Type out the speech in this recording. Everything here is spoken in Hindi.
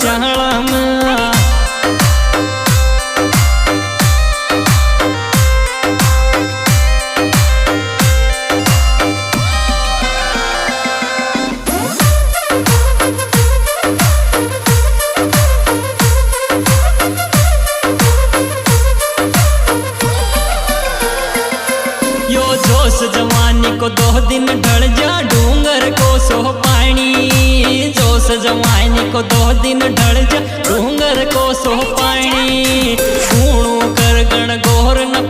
शाला में यो जोश जवानी को 2 दिन ढल जा डूंगर को सो पानी जोश जवानी को 2 दिन ढल जा डूंगर को सो पानी कूणू कर गण गोर न